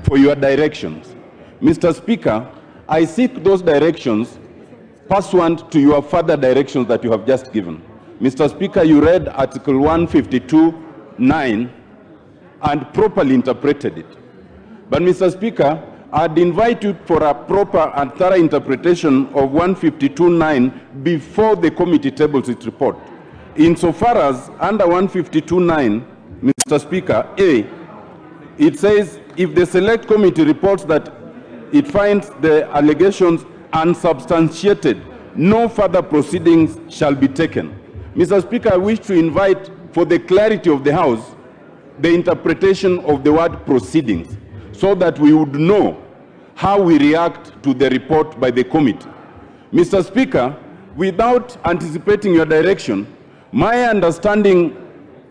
for your directions. Mr. Speaker, I seek those directions pursuant to your further directions that you have just given. Mr. Speaker, you read Article 152(9) and properly interpreted it. But Mr. Speaker, I'd invite you for a proper and thorough interpretation of 152(9) before the committee tables its report. Insofar as under 152(9), Mr. Speaker, A, it says if the select committee reports that it finds the allegations unsubstantiated, no further proceedings shall be taken. Mr. Speaker, I wish to invite, for the clarity of the House, the interpretation of the word proceedings, so that we would know how we react to the report by the committee. Mr. Speaker, without anticipating your direction, my understanding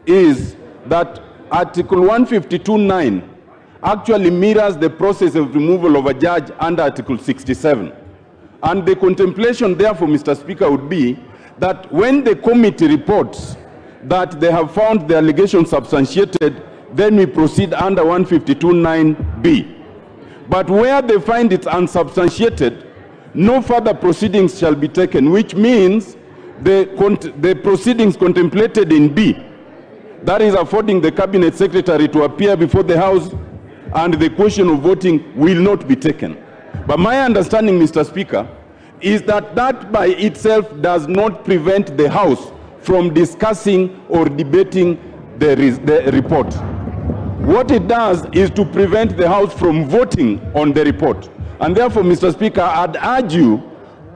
is that Article 152(9) actually mirrors the process of removal of a judge under Article 67. And the contemplation, therefore, Mr. Speaker, would be that when the committee reports that they have found the allegation substantiated, then we proceed under 152(9)(b). But where they find it unsubstantiated, no further proceedings shall be taken, which means the proceedings contemplated in B, that is affording the Cabinet Secretary to appear before the House and the question of voting, will not be taken. But my understanding, Mr. Speaker, is that that by itself does not prevent the House from discussing or debating the report. What it does is to prevent the House from voting on the report. And therefore, Mr. Speaker, I'd urge you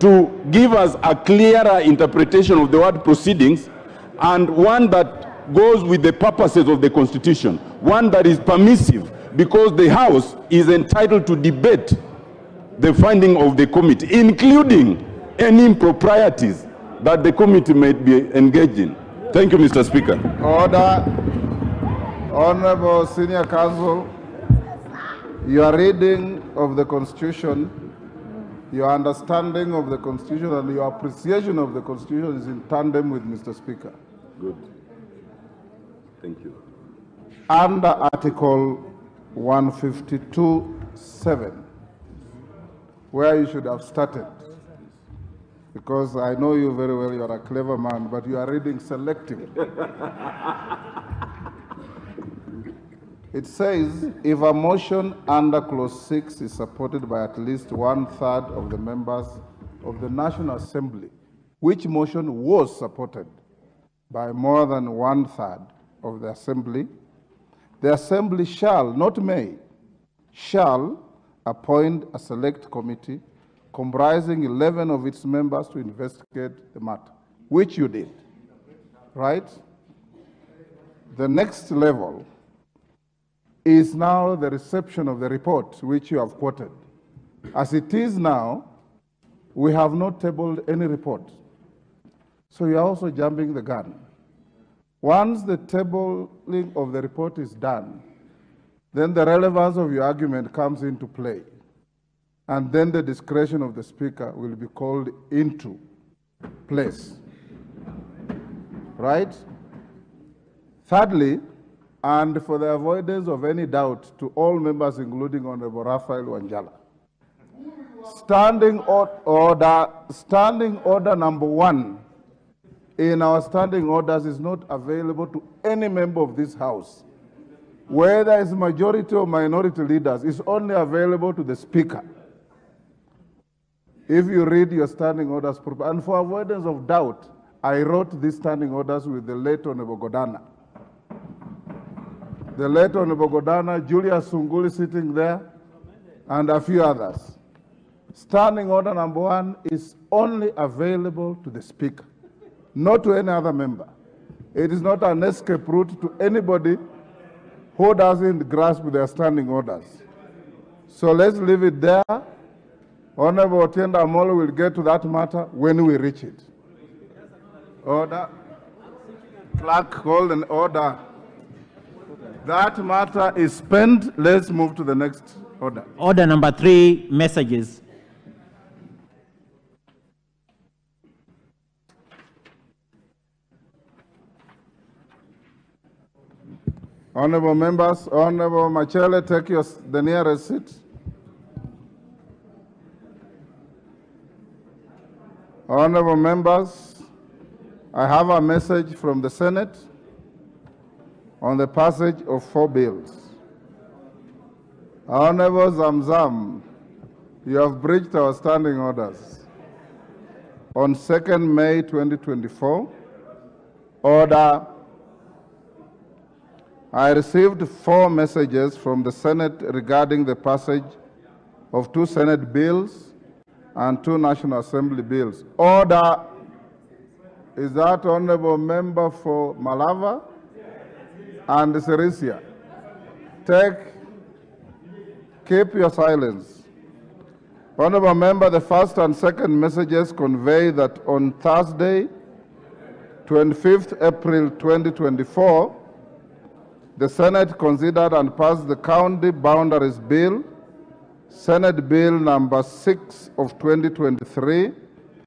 to give us a clearer interpretation of the word proceedings, and one that goes with the purposes of the Constitution, one that is permissive, because the House is entitled to debate the finding of the committee, including any improprieties that the committee might be engaged in. Thank you, Mr. Speaker. Order. Honorable Senior Counsel, your reading of the Constitution, your understanding of the Constitution, and your appreciation of the Constitution is in tandem with Mr. Speaker. Good. Thank you. Under Article 152(7), where you should have started, because I know you very well, you are a clever man, but you are reading selectively. It says, if a motion under Clause 6 is supported by at least 1/3 of the members of the National Assembly, which motion was supported by more than 1/3 of the Assembly shall, not may, shall appoint a select committee comprising 11 of its members to investigate the matter, which you did, right? The next level is now the reception of the report, which you have quoted. As it is now, we have not tabled any report. So you are also jumping the gun. Once the tabling of the report is done, then the relevance of your argument comes into play. And then the discretion of the Speaker will be called into place. Right? Thirdly, and for the avoidance of any doubt to all members, including Honorable Raphael Wanjala, standing order number 1 in our standing orders is not available to any member of this House. Whether it's majority or minority leaders, it's only available to the Speaker. If you read your standing orders properly, and for avoidance of doubt, I wrote these standing orders with the late Honorable Godana. The late Honorable Godana, Julius Sunguli sitting there, and a few others. Standing order number 1 is only available to the Speaker, not to any other member. It is not an escape route to anybody who doesn't grasp their standing orders. So let's leave it there. Honorable Otiende Amollo will get to that matter when we reach it. Order. Clerk, hold an order. That matter is spent. Let's move to the next order. Order number 3, messages. Honorable members, Honorable Machele, take the nearest seat. Honorable members, I have a message from the Senate on the passage of 4 bills. Honorable Zamzam, you have breached our standing orders. On 2nd May 2024, I received 4 messages from the Senate regarding the passage of 2 Senate bills and 2 National Assembly bills. Order. Is that Honorable Member for Malava and Sirisia? Keep your silence. Honorable Member, the first and second messages convey that on Thursday, 25th April 2024, the Senate considered and passed the County Boundaries Bill, Senate Bill number 6 of 2023,